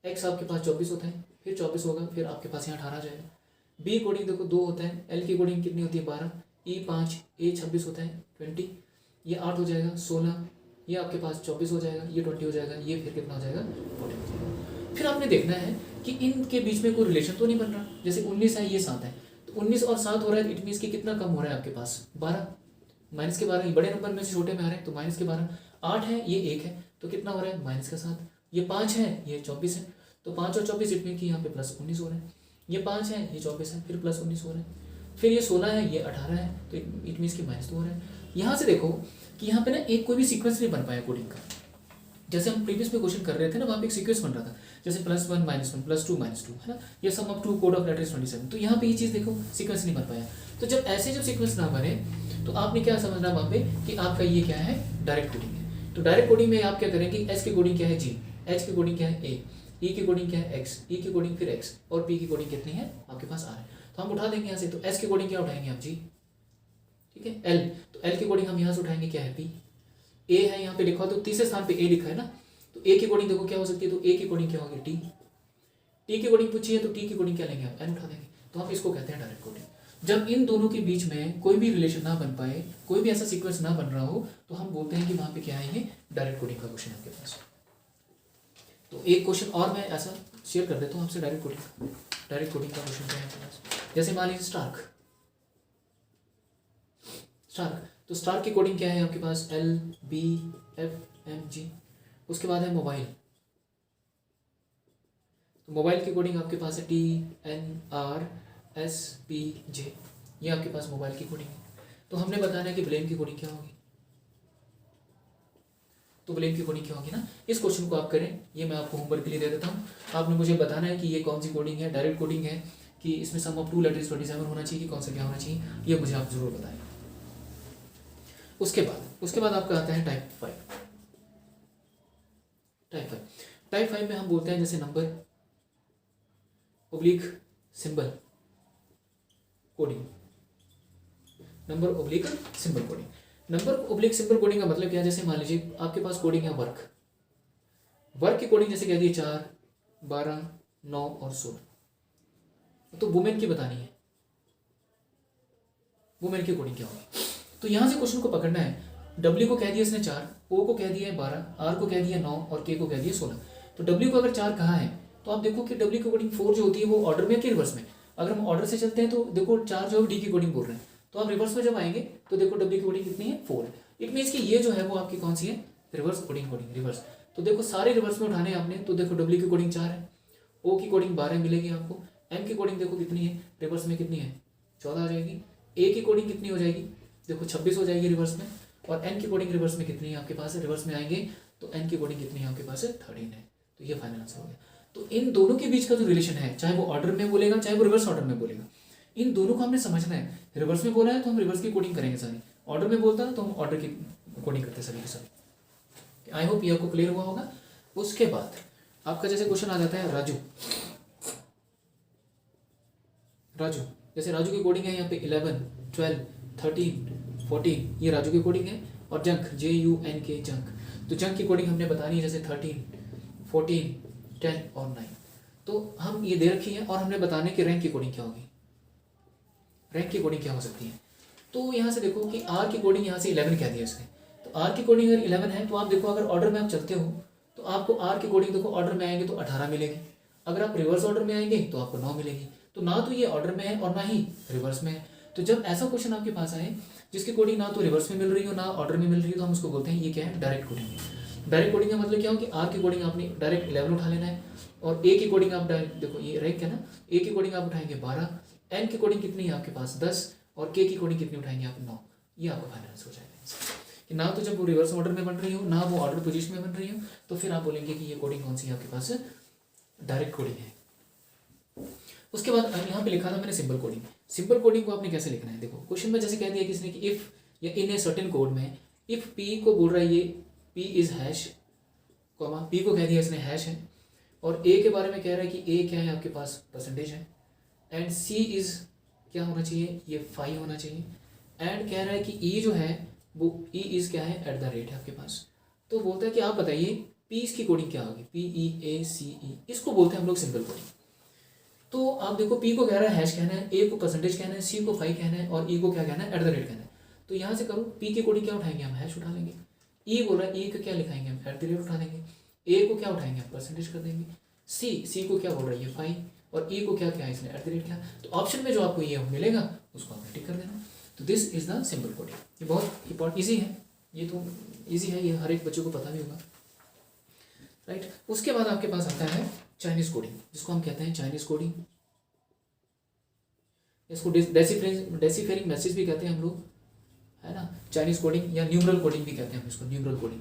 x आपके पास 24 होता है, फिर 24 होगा, फिर आपके पास यहाँ 18 आ जाएगा। बी कोडिंग देखो 2 होता है, एल की कोडिंग कितनी होती है 12, E 5, A 26 होता है 20, ये 8 हो जाएगा 16, ये आपके पास 24 हो जाएगा, ये 20 हो जाएगा, ये फिर कितना हो जाएगा 40 हो जाएगा। फिर आपने देखना है कि इनके बीच में कोई रिलेशन तो नहीं बन रहा, जैसे 19 है ये 7 है, तो 19 और 7 हो रहा है, इट मीन्स कि कितना कम हो रहा है आपके पास 12, माइनस के 12, ये बड़े नंबर में से छोटे में आ रहे हैं तो माइनस के 12। 8 है ये 1 है तो कितना हो रहा है माइनस का 7, ये 5 है ये 24 है, तो 5 और 24 इट मीन कि यहाँ पे प्लस 19 हो रहे हैं, ये 5 है ये 24 है फिर प्लस 19 हो रहे हैं, फिर ये 16 है ये 18 है तो इट मीन्स कि माइनस 2 हो रहा है। यहाँ से देखो कि यहाँ पे ना एक कोई भी सीक्वेंस नहीं बन पाया कोडिंग का, जैसे हम प्रीवियस में क्वेश्चन कर रहे थे ना वहाँ पे एक सीक्वेंस बन रहा था, जैसे +1 -1 +2 -2 है ना, ये सम ऑफ 2 कोड ऑफ लेटर्स 27, तो यहाँ पे ये चीज़ देखो सीक्वेंस नहीं बन पाया। तो जब ऐसे जब सीक्वेंस ना बने तो आपने क्या समझना वहाँ पे कि आपका ये क्या है डायरेक्ट कोडिंग है। तो डायरेक्ट कोडिंग में आप क्या करेंगे, एस की कोडिंग क्या है जी, एच की कोडिंग क्या है ए, ई की कोडिंग क्या है एक्स, ई की कोडिंग फिर एक्स, और पी की कोडिंग कितनी है आपके पास आर है। तो हम उठा देंगे यहाँ से, तो एस की कोडिंग क्या उठाएंगे आप जी, ठीक है एल, तो एल की कोडिंग हम यहाँ से उठाएंगे क्या है पी, ए है यहाँ पे लिखा हो तो तीसरे स्थान पे ए लिखा है ना, तो ए की कोडिंग देखो क्या हो सकती है, तो ए की कोडिंग क्या होगी टी, टी की कोडिंग पूछी है तो टी की कोडिंग क्या लेंगे आप एन उठा देंगे। तो हम इसको कहते हैं डायरेक्ट कोडिंग। जब इन दोनों के बीच में कोई भी रिलेशन ना बन पाए, कोई भी ऐसा सीक्वेंस ना बन रहा हो, तो हम बोलते हैं कि वहां पे क्या है ये डायरेक्ट कोडिंग का क्वेश्चन आपके पास। तो एक क्वेश्चन और मैं ऐसा शेयर कर देता हूँ आपसे, डायरेक्ट कोडिंग का क्वेश्चन क्या है आपके पास। जैसे मान लीजिए स्टार्क, तो स्टार्क की कोडिंग क्या है आपके पास, L B F M G. उसके बाद है मोबाइल, तो मोबाइल की कोडिंग आपके पास है T N R S P J, ये आपके पास मोबाइल की कोडिंग है। तो हमने बताना है कि ब्लेम की कोडिंग क्या होगी, तो ब्लेम की कोडिंग क्या होगी ना। इस क्वेश्चन को आप करें, ये मैं आपको होमवर्क के लिए दे देता हूँ। आपने मुझे बताना है कि ये कौन सी कोडिंग है, डायरेक्ट कोडिंग है कि इसमें सम ऑफ टू लेटर्स 27 होना चाहिए, कि कौन सा क्या होना चाहिए, ये मुझे आप जरूर बताएं। उसके बाद आपका आता है टाइप 5। टाइप 5 में हम बोलते हैं जैसे number oblique symbol coding, number oblique symbol coding. Number oblique symbol coding का मतलब क्या है, जैसे मान लीजिए आपके पास कोडिंग है वर्क की कोडिंग जैसे कह दिए 4, 12, 9 और 16। तो वुमेन की बतानी है, वुमेन की कोडिंग क्या होगी। तो यहां से क्वेश्चन को पकड़ना है, W को कह दिया इसने 4, O को कह दिया है 12, R को कह दिया 9 और K को कह दिया 16। तो W को अगर 4 कहा है तो आप देखो कि W की कोडिंग 4 जो होती है वो ऑर्डर में कि रिवर्स में। अगर हम ऑर्डर से चलते हैं तो देखो 4 जो है D की कोडिंग बोल रहे हैं, तो आप रिवर्स में जब आएंगे तो देखो W की कोडिंग कितनी है 4 है। इट मीन्स कि ये जो है वो आपकी कौन सी है, रिवर्स कोडिंग रिवर्स। तो देखो सारे रिवर्स में उठाने आपने, तो देखो W की कोडिंग 4 है, O की कोडिंग 12 मिलेगी आपको, M की कोडिंग देखो कितनी है रिवर्स में, कितनी है 14 आ जाएगी, A की कोडिंग कितनी हो जाएगी देखो 26 हो जाएगी रिवर्स में, और N की कोडिंग रिवर्स में कितनी है आपके पास है, रिवर्स में आएंगे तो N की कोडिंग कितनी है आपके पास है 13 है। तो ये फाइनल आंसर हो गया। तो इन दोनों के बीच का जो रिलेशन है, चाहे वो ऑर्डर में बोलेगा चाहे वो रिवर्स ऑर्डर में बोलेगा, इन दोनों को हमने समझना है। रिवर्स में बोला है तो हम रिवर्स की कोडिंग करेंगे सारी, ऑर्डर में बोलता है तो हम ऑर्डर की कोडिंग करते सभी के सभी। आई होप ये आपको क्लियर हुआ होगा। उसके बाद आपका जैसे क्वेश्चन आ जाता है राजू, जैसे राजू की कोडिंग है यहाँ पे 11, 12, 13, 14, ये राजू की कोडिंग है। और जंक JUNK जंक, तो जंक की कोडिंग हमने बतानी है जैसे 13, 14, 10 और 9। तो हम ये दे रखी है और हमने बताने की रैंक की कोडिंग क्या होगी, रैंक की कोडिंग क्या हो सकती है। तो यहाँ से देखो कि R की कोडिंग यहाँ से 11 कह दिया इसने, तो R की कोडिंग अगर 11 है तो आप देखो अगर ऑर्डर में आप चलते हो तो आपको R की कोडिंग देखो ऑर्डर में आएंगे तो 18 मिलेगी, अगर आप रिवर्स ऑर्डर में आएंगे तो आपको 9 मिलेगी। तो ना तो ये ऑर्डर में है और ना ही रिवर्स में है। तो जब ऐसा क्वेश्चन आपके पास आए जिसकी कोडिंग ना तो रिवर्स में मिल रही हो ना ऑर्डर में मिल रही हो, तो हम उसको बोलते हैं ये क्या है, डायरेक्ट कोडिंग है। डायरेक्ट कोडिंग का मतलब क्या हो कि R की कोडिंग आपने डायरेक्ट 11 उठा लेना है, और A की कोडिंग आप डायरेक्ट देखो ये रैंक है ना, A की कोडिंग आप उठाएंगे 12, N की कोडिंग कितनी है आपके पास 10 और K की कोडिंग कितनी उठाएंगे आप 9। ये आपका फाइनल आंसर हो जाएगा कि ना तो जब वो रिवर्स ऑर्डर में बन रही हो ना वो ऑर्डर पोजीशन में बन रही हो, तो फिर आप बोलेंगे कि ये कोडिंग कौन सी है आपके पास, डायरेक्ट कोडिंग है। उसके बाद यहाँ पे लिखा था मैंने सिंबल कोडिंग। सिंबल कोडिंग को आपने कैसे लिखना है, देखो क्वेश्चन में जैसे कह दिया किसने कि इफ या इन ए सर्टेन कोड में इफ पी को बोल रहा है ये P is hash, comma P को कह दिया इसने हैश है, और ए के बारे में कह रहा है कि ए क्या है आपके पास परसेंटेज है, एंड सी इज क्या होना चाहिए ये 5 होना चाहिए, एंड कह रहा है कि ई जो है वो ई इज क्या है एट द रेट है आपके पास। तो बोलता है कि आप बताइए पी की कोडिंग क्या होगी, PEACE, इसको बोलते हैं हम लोग सिंबल कोडिंग। तो आप देखो पी को कह रहा है हैश कहना है, ए को परसेंटेज कहना है, सी को 5 कहना है और ई को क्या कहना है एट द रेट कहना है। तो यहाँ से करो पी की कोडिंग क्या उठाएंगे हम हैश उठा लेंगे, ई बोल रहा है ई का क्या लिखाएंगे हम एट द रेट उठा देंगे, ए को क्या उठाएंगे हम परसेंटेज कर देंगे, सी को क्या बोल रहा है ये 5 और ई को क्या क्या है इसने एट द रेट क्या। तो ऑप्शन में जो आपको ये मिलेगा उसको आपने टिक कर देना। तो this is the symbol coding. ये बहुत इंपॉर्टेंट ईजी है, ये तो ईजी है, ये हर एक बच्चों को पता भी होगा, राइट। उसके बाद आपके पास आता है चाइनीज कोडिंग, जिसको हम कहते हैं चाइनीज कोडिंग, इसको डेसिफेरिंग मैसेज भी कहते हैं हम लोग, है ना। चाइनीज कोडिंग या न्यूमरल कोडिंग भी कहते हैं हम इसको, न्यूमरल कोडिंग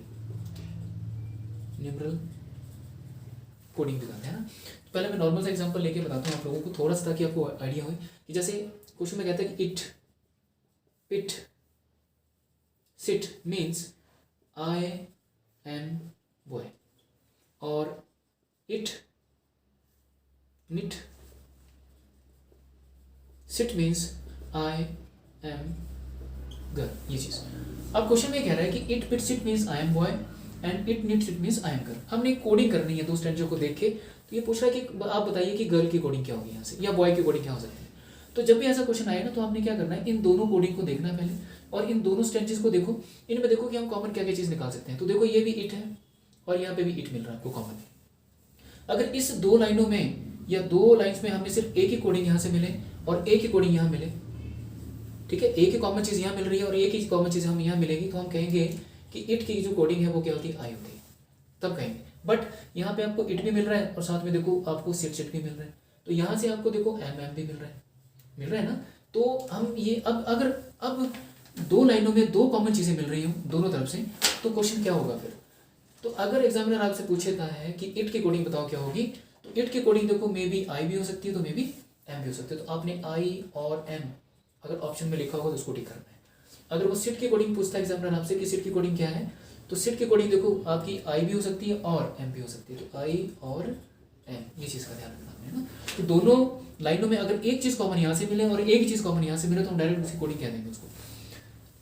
भी कहते हैं ना। तो पहले मैं नॉर्मल सा एग्जांपल लेके बताता हूँ आप लोगों को थोड़ा सा, ताकि आपको आइडिया हो कि जैसे क्वेश्चन में कहता है कि it pit sit means I am boy, और it nit sit means I am girl, ये चीज़। अब क्वेश्चन में कह रहा है कि it pit sit means I am boy and it nit sit means I am girl. हमने कोडिंग करनी है दो स्ट्रेंजर को देख के, तो ये पूछ रहा है कि आप बताइए कि गर्ल की कोडिंग क्या होगी यहाँ से, या बॉय की कोडिंग क्या हो सकती है। तो जब भी ऐसा क्वेश्चन आएगा तो आपने क्या करना है, इन दोनों कोडिंग को देखना है पहले, और इन दोनों स्ट्रेंजेस को देखो, इनमें देखो कि हम कॉमन क्या क्या चीज़ निकाल सकते हैं। तो देखो ये भी इट है और यहाँ पे भी इट मिल रहा है आपको कॉमन। अगर इस दो लाइनों में या दो लाइन्स में हमें सिर्फ एक ही कोडिंग यहाँ से मिले और एक ही कोडिंग यहाँ मिले, ठीक है, एक ही कॉमन चीज़ यहाँ मिल रही है और एक ही कॉमन चीज़ हम यहाँ मिलेगी, तो हम कहेंगे कि इट की जो कोडिंग है वो क्या होती है, आई होती है, तब कहेंगे। बट यहाँ पे आपको इट भी मिल रहा है और साथ में देखो आपको सिट भी मिल रहा है, तो यहाँ से आपको देखो एम भी मिल रहा है ना। तो हम ये अब दो लाइनों में दो कॉमन चीज़ें मिल रही हो दोनों तरफ से, तो क्वेश्चन क्या होगा फिर। तो अगर एग्जामिनर आपसे पूछेता है कि इट की कोडिंग बताओ क्या होगी, तो इट की कोडिंग देखो मे बी आई भी हो सकती है, तो मे बी एम भी हो सकती है। तो आपने आई और एम अगर ऑप्शन में लिखा होगा तो उसको टिक करना है। अगर वो सिट की कोडिंग पूछता है एग्जामिनर आपसे कि सिट की कोडिंग क्या है, तो सिट की कोडिंग देखो आपकी आई भी हो सकती है और एम भी हो सकती है, तो आई और एम, ये चीज़ का ध्यान रखना है ना। तो दोनों लाइनों में अगर एक चीज़ कॉमन यहाँ से मिले और एक चीज़ कॉमन यहाँ से मिले तो हम डायरेक्ट उसकी कोडिंग कह देंगे उसको।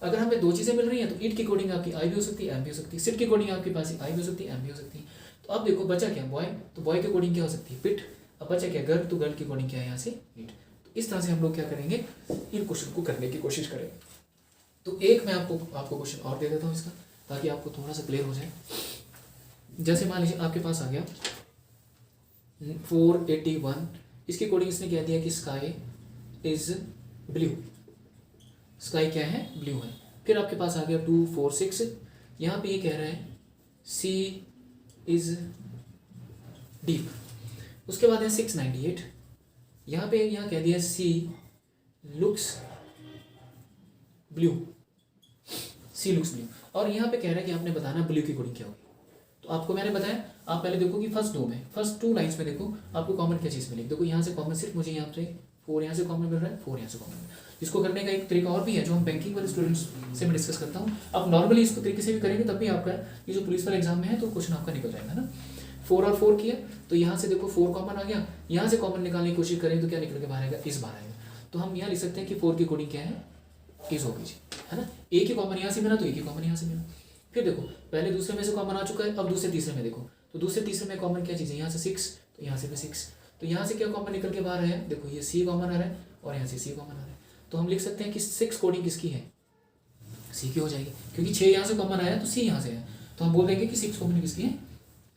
अगर हमें दो चीज़ें मिल रही हैं तो इट की कोडिंग आपकी आई भी हो सकती है, एम भी हो सकती है, सिट की कोडिंग आपके पास आई भी हो सकती है, एम भी हो सकती है। तो अब देखो बचा क्या, बॉय, तो बॉय की कोडिंग क्या हो सकती है, पिट। अब बचा क्या, गर्ल, तो गर्ल की कोडिंग क्या है यहाँ से, नीट। तो इस तरह से हम लोग क्या करेंगे, इन क्वेश्चन को करने की कोशिश करेंगे। तो एक मैं आपको क्वेश्चन और दे देता हूँ इसका, ताकि आपको थोड़ा सा क्लियर हो जाए। जैसे मान लीजिए आपके पास आ गया 481, इसकी कोडिंग इसने कह दिया कि स्काई इज ब्लू, स्काई क्या है, ब्लू है। फिर आपके पास आ गया 246, यहाँ पे ये कह रहा है सी इज डीप। उसके बाद है 698, यहाँ पे यहाँ कह दिया सी लुक्स ब्लू, सी लुक्स ब्लू। और यहाँ पे कह रहा है कि आपने बताना ब्लू की कोडिंग क्या होगी। तो आपको मैंने बताया, आप पहले देखो कि फर्स्ट टू लाइंस में देखो आपको कॉमन क्या चीज़ मिलेगी। देखो यहाँ से कॉमन सिर्फ मुझे यहाँ से 4 यहाँ से कॉमन मिल रहा है, 4 यहाँ से कॉमन मिल रहा है। इसको करने का एक तरीका और भी है जो हम बैंकिंग वाले स्टूडेंट्स से मैं डिस्कस करता हूँ। आप नॉर्मली इसको तरीके से भी करेंगे तब भी आपका ये जो पुलिस वाले एग्जाम में है तो क्वेश्चन आपका निकल जाएगा ना। 4 और 4 किया तो यहाँ से देखो 4 कॉमन आ गया, यहाँ से कॉमन निकालने की कोशिश करें तो क्या निकल के बाहर आएगा, इस बाहर आएगा। तो हम यहाँ लिख सकते हैं कि 4 की कोडिंग क्या है, इस होगी जी, है ना। एक ही कॉमन यहाँ से मिला तो एक ही कॉमन यहाँ से मिला। फिर देखो पहले दूसरे में से कॉमन आ चुका है, अब दूसरे तीसरे में देखो, तो दूसरे तीसरे में कॉमन क्या चीज़ है, यहाँ से 6 तो यहाँ से भी 6, तो यहाँ से क्या कॉमन निकल के बाहर है, देखो ये सी कॉमन आ रहा है और यहाँ से सी कॉमन आ रहा है। तो हम लिख सकते हैं कि 6 कोडिंग किसकी है, सी की हो जाएगी, क्योंकि 6 यहाँ से कॉमन आया तो सी यहाँ से है, तो हम बोल देंगे कि 6 कॉमन किसकी है,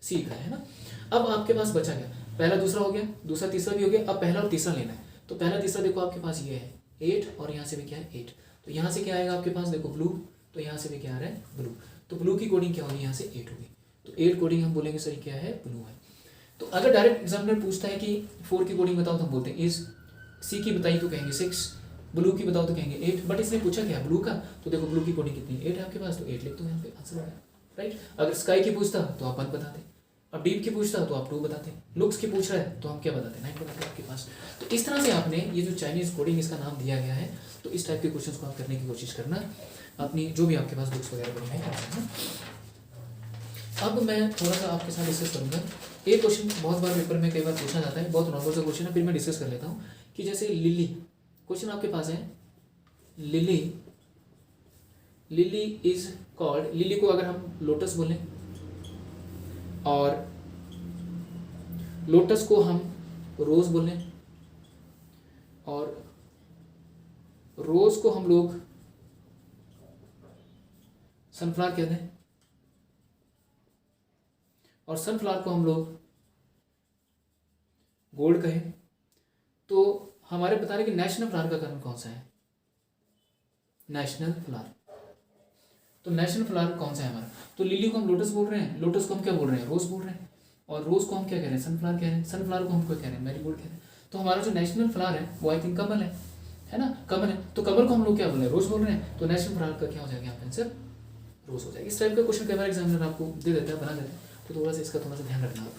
सी का है ना। अब आपके पास बचा गया, पहला दूसरा हो गया, दूसरा तीसरा भी हो गया, अब पहला और तीसरा लेना है। तो पहला तीसरा देखो आपके पास ये है 8 और यहाँ से भी क्या है 8, तो यहाँ से क्या आएगा आपके पास देखो ब्लू, तो यहाँ से भी क्या आ रहा है ब्लू, तो ब्लू की कोडिंग क्या होगी, यहाँ से 8 होगी, तो 8 कोडिंग हम बोलेंगे सर क्या है, ब्लू है। तो अगर डायरेक्ट एग्जामिनर पूछता है कि 4 की कोडिंग बताओ तो हम बोलते हैं इज, सी की बताई तो कहेंगे 6, ब्लू की बताओ तो कहेंगे 8, बट इसने पूछा क्या ब्लू का, तो देखो ब्लू की कोडिंग कितनी है 8 है आपके पास, तो 8 लिख दो यहाँ पे, आंसर हो गया, राइट। अगर स्काई की पूछता तो आप 1 बताते, अब डीप की पूछता तो आप 2 बताते, लुक्स की पूछ रहा है तो हम क्या बताते 9 बताते आपके पास। तो इस तरह से आपने ये जो चाइनीज कोडिंग इसका नाम दिया गया है, तो इस टाइप के क्वेश्चंस को आप करने की कोशिश करना अपनी जो भी आपके पास बुक्स वगैरह बनी है। अब मैं थोड़ा सा आपके साथ डिस्कस करूँगा एक क्वेश्चन बहुत बार पेपर में कई बार पूछा जाता है, बहुत नॉर्मल सा क्वेश्चन है, फिर मैं डिस्कस कर लेता हूँ कि जैसे लिली, क्वेश्चन आपके पास है lily, lily is called, lily को अगर हम लोटस बोलें और लोटस को हम रोज बोलें और रोज को हम लोग सनफ्लावर कहते हैं और सनफ्लावर को हम लोग गोल्ड कहें, तो हमारे बता रहे कि नेशनल फ्लावर का कारण कौन सा है, नेशनल फ्लावर। तो नेशनल फ्लावर कौन सा है हमारा, तो लिली को हम लोटस बोल रहे हैं, लोटस को हम क्या बोल रहे हैं, रोज बोल रहे हैं, और रोज को हम क्या कह रहे हैं, सनफ्लावर कह रहे हैं, सनफ्लावर को हम क्या कह रहे हैं, मैरीगोल्ड कह रहे हैं। तो हमारा जो नेशनल फ्लावर है वो आई थिंक कमल है ना, कमल है, तो कमल को हम लोग क्या बोल रहे हैं, रोज बोल रहे हैं, तो नेशनल फ्लावर का क्या हो जाएगा यहाँ पे आंसर, रोज हो जाएगा। इस टाइप का क्वेश्चन कई बार एग्जामिनर आपको दे देता है, बना देता है, तो थोड़ा सा इसका थोड़ा सा ध्यान रखना आप।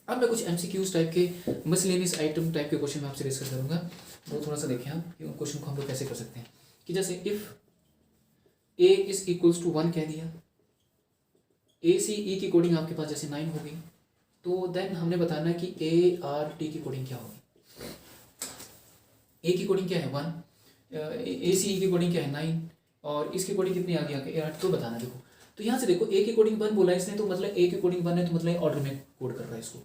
अब मैं कुछ MCQs टाइप के मिसलेनियस आइटम टाइप के क्वेश्चन में आपसे डिस्कस करूंगा, वो थोड़ा सा देखें आप कि उन क्वेश्चन को हम लोग कैसे कर सकते हैं। कि जैसे if a is equals to 1 कह दिया, ए सी ई की कोडिंग आपके पास जैसे 9 होगी, तो देन हमने बताना है कि ए आर टी की कोडिंग क्या होगी। ए की कोडिंग क्या है 1, ए सी ई की कोडिंग क्या है 9, और इसकी कोडिंग कितनी आ गई आगे 8, तो बताना। देखो तो यहाँ से देखो ए की कोडिंग 1 बोला इसने, तो मतलब ए की कोडिंग 1 है, तो मतलब ऑर्डर में कोड कर रहा है इसको।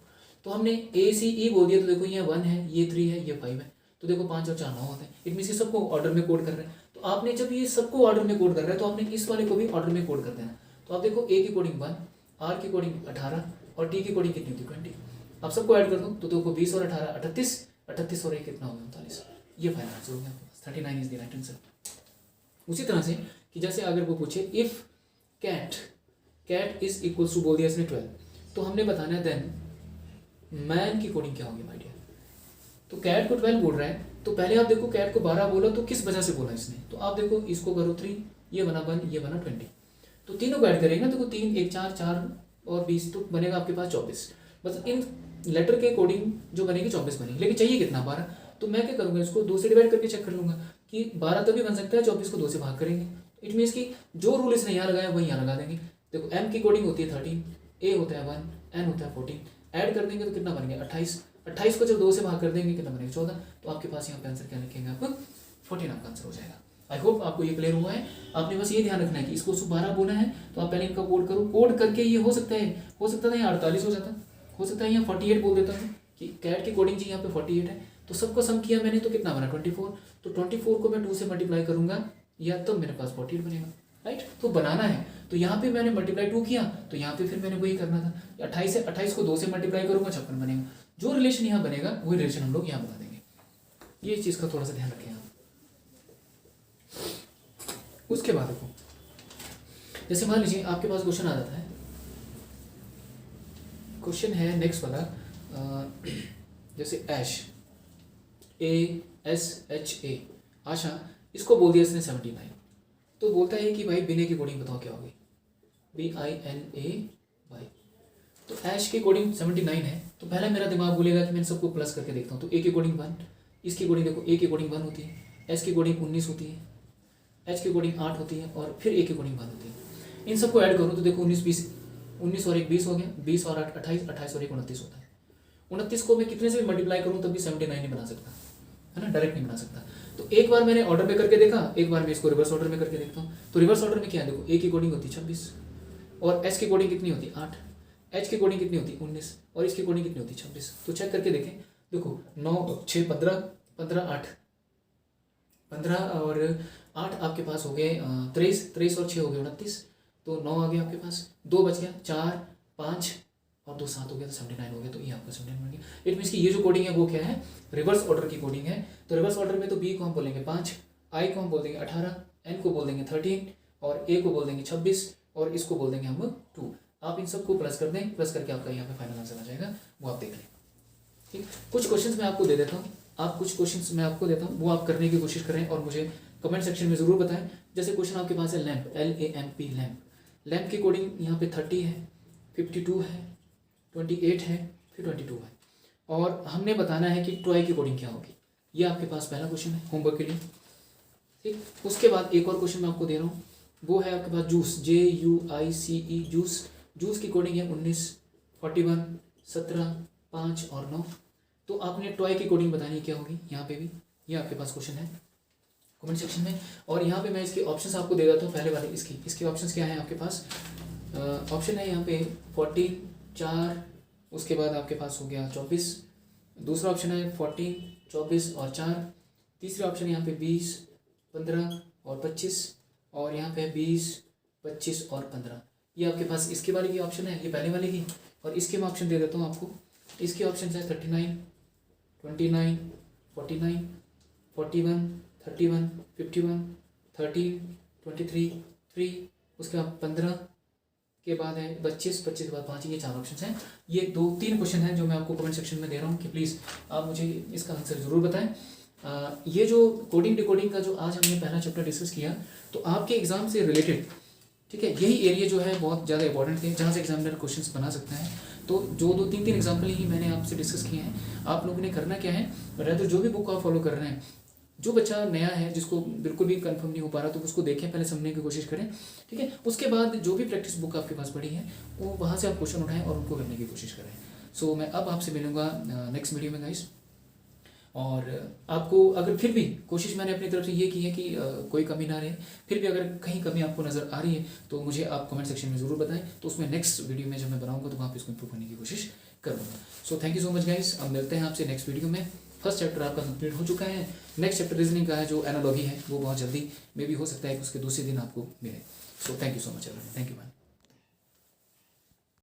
तो हमने ए सी ई बोल दिया, तो देखो ये 1 है, ये 3 है, ये 5 है, तो देखो 5 और 4 9 होते हैं। इट मीन्स ये सबको ऑर्डर में कोड कर रहे हैं। तो आपने जब ये सबको ऑर्डर में कोड कर रहा है, तो आपने इस वाले को भी ऑर्डर में कोड कर देना। तो आप देखो ए की कोडिंग 1, आर की कोडिंग 18 और टी की कोडिंग कितनी होती है 20। आप सबको ऐड कर दो तो देखो 20 और 18 38, 38 और 1 कितना हो गया 39। ये फाइनल आंसर हो गया आपके पास, 39 इज द राइट आंसर। उसी तरह से कि जैसे अगर वो पूछे if cat is equals to बोल दिया इसने 12, तो हमने बताना है देन मैन की कोडिंग क्या होगी माय डियर। तो कैट को 12 बोल रहा है, तो पहले आप देखो कैट को 12 बोला तो किस वजह से बोला इसने। तो आप देखो इसको करो 3, ये बना 1, ये बना 20, तो तीनों को ऐड करेंगे ना, देखो 3 1 4 4 और 20, तो बनेगा आपके पास 24। बस इन लेटर के कोडिंग जो बनेगी 24 बनेगी, लेकिन चाहिए कितना 12। तो मैं क्या करूँगा, इसको 2 से डिवाइड करके चेक कर लूँगा कि 12 तभी बन सकता है, 24 को 2 से भाग करेंगे। इट मीन्स कि जो रूल इसने यहाँ लगाया वही यहाँ लगा देंगे। देखो एम की कोडिंग होती है 13, ए होता है 1, एन होता है 14, ऐड कर देंगे तो कितना बन गया 28। 28 को जब 2 से भाग कर देंगे कितना बनेगा 14। तो आपके पास यहाँ पे आंसर क्या लिखेंगे आप 14 आपका आंसर हो जाएगा। आई होप आपको ये क्लियर हुआ है। आपने बस ये ध्यान रखना है कि इसको 12 बोला है, तो आप पहले इनका कोड करो। कोड करके ये हो सकता था यहाँ 48 हो जाता, हो सकता है यहाँ 48 बोल देता हूँ कि कैट की कोडिंग जी यहाँ पे 48 है। तो सबको सम किया मैंने तो कितना बना 24। तो 24 को मैं 2 से मल्टीप्लाई करूंगा या तब मेरे पास 48 बनेगा, राइट। तो बनाना है तो यहाँ पे मैंने मल्टीप्लाई 2 किया, तो यहाँ पे फिर मैंने वही करना था। 28 से 28 को 2 से मल्टीप्लाई करूंगा 56 बनेगा। जो रिलेशन यहाँ बनेगा वही रिलेशन हम लोग यहाँ बता देंगे। ये चीज़ का थोड़ा सा ध्यान रखें आप। उसके बाद देखो, जैसे मान लीजिए आपके पास क्वेश्चन आ जाता है, क्वेश्चन है नेक्स्ट वाला, जैसे ऐश ASHA आशा, इसको बोल दिया इसने 79। तो बोलता है कि भाई बिने की कोडिंग बताओ क्या होगी, BINAY। तो ऐश की कोडिंग 79 है, तो पहले मेरा दिमाग बोलेगा कि मैं सबको प्लस करके देखता हूँ। तो ए की कोडिंग 1, इसकी कोडिंग देखो, ए की कोडिंग 1 होती है, एस की कोडिंग 19 होती है, एच की कोडिंग 8 होती है, और फिर ए की कोडिंग 1 होती है। इन सबको ऐड करूँ तो देखो 19 20, 19 और 1 20 हो गया, 20 और 8 28, 28 और 1 29 होता है। 29 को मैं कितने से भी मल्टीप्लाई करूँ तब भी 79 नहीं बना सकता, है ना, डायरेक्ट नहीं बना सकता। तो एक बार मैंने ऑर्डर में करके देखा, एक बार मैं इसको रिवर्स ऑर्डर में करके देखता हूँ। तो रिवर्स ऑर्डर में क्या है, देखो ए की कोडिंग होती है 26, और एस की कोडिंग कितनी होती है 8, एच की कोडिंग कितनी होती है 19, और इसकी कोडिंग कितनी होती है 26। तो चेक करके देखें, देखो 9 6 15 15 8 15 और 8 आपके पास हो गए 23, 23 और 6 हो गए 29, तो 9 आ गया आपके पास, 2 बच गया, 4 5 और 2 7 हो गया, तो 79 हो गया। तो ये आपका 79 बन गया। इट मीन्स कि ये जो कोडिंग है वो क्या है, रिवर्स ऑर्डर की कोडिंग है। तो रिवर्स ऑर्डर में तो बी को हम बोलेंगे 5, आई को हम बोल देंगे 18, एन को बोल देंगे 13, और ए को बोल देंगे 26, और इसको बोल देंगे हम 2। आप इन सबको प्लस कर दें, प्लस करके आपका यहाँ पे फाइनल आंसर आ जाएगा, वो आप देख लें। ठीक, कुछ क्वेश्चंस मैं आपको दे देता हूँ, कुछ क्वेश्चंस मैं आपको देता हूँ, वो आप करने की कोशिश करें और मुझे कमेंट सेक्शन में ज़रूर बताएं। जैसे क्वेश्चन आपके पास है लैम्प, LAMP लैम्प, लैम्प की कोडिंग यहाँ पे 30 है, 52 है, 28 है, फिर 22 है, और हमने बताना है कि टॉय की कोडिंग क्या होगी। ये आपके पास पहला क्वेश्चन है होमवर्क के लिए। ठीक, उसके बाद एक और क्वेश्चन मैं आपको दे रहा हूँ, वो है आपके पास जूस, JUICE जूस। जूस की कोडिंग है 19, 41, 17, 5 और 9। तो आपने टॉय की कोडिंग बतानी क्या होगी, यहाँ पे भी ये आपके पास क्वेश्चन है कमेंट सेक्शन में। और यहाँ पे मैं इसके ऑप्शंस आपको दे देता हूँ। पहले वाले इसके ऑप्शंस क्या है आपके पास, ऑप्शन है यहाँ पे 14 4, उसके बाद आपके पास हो गया 24, दूसरा ऑप्शन है 14 24 और 4, तीसरा ऑप्शन यहाँ पे 20 15 और 25, और यहाँ पे 20 25 और 15। ये आपके पास इसके वाले की ऑप्शन है, ये पहले वाले की। और इसके मैं ऑप्शन दे देता हूँ आपको, इसके ऑप्शन है 39 29 49 41 31 51 13 23 3, उसके बाद 15 के बाद है 25 25 के बाद 5। ये 4 ऑप्शन हैं। ये 2-3 क्वेश्चन हैं जो मैं आपको कमेंट सेक्शन में दे रहा हूँ कि प्लीज़ आप मुझे इसका आंसर ज़रूर बताएं। ये जो कोडिंग डिकोडिंग का जो आज हमने पहला चैप्टर डिस्कस किया, तो आपके एग्जाम से रिलेटेड, ठीक है, यही एरिया जो है बहुत ज़्यादा इंपॉर्टेंट है जहाँ से एग्जामिनर क्वेश्चंस बना सकते हैं। तो जो 2-3 एग्जाम्पल ही मैंने आपसे डिस्कस किए हैं, आप लोगों ने करना क्या है, रेदर जो भी बुक आप फॉलो कर रहे हैं जो बच्चा नया है, जिसको बिल्कुल भी कंफर्म नहीं हो पा रहा, तो उसको देखें, पहले समझने की कोशिश करें, ठीक है। उसके बाद जो भी प्रैक्टिस बुक आपके पास पड़ी है वो वहाँ से आप क्वेश्चन उठाएं और उनको करने की कोशिश करें। सो मैं अब आपसे मिलूंगा नेक्स्ट वीडियो में गाइस। और आपको अगर फिर भी कोशिश मैंने अपनी तरफ से ये की है कि कोई कमी ना रहे, फिर भी अगर कहीं कमी आपको नज़र आ रही है तो मुझे आप कमेंट सेक्शन में ज़रूर बताएं, तो उसमें नेक्स्ट वीडियो में जब मैं बनाऊंगा तो वहाँ पे इसको इम्प्रूव करने की कोशिश करूँगा। So thank you so much guys, अब मिलते हैं आपसे नेक्स्ट वीडियो में। फर्स्ट चैप्टर आपका कंप्लीट हो चुका है, नेक्स्ट चैप्टर रीजनिंग का है जो एनालॉजी है वो बहुत जल्दी में भी हो सकता है कि उसके दूसरे दिन आपको मिले। So thank you so much, thank you ma'am.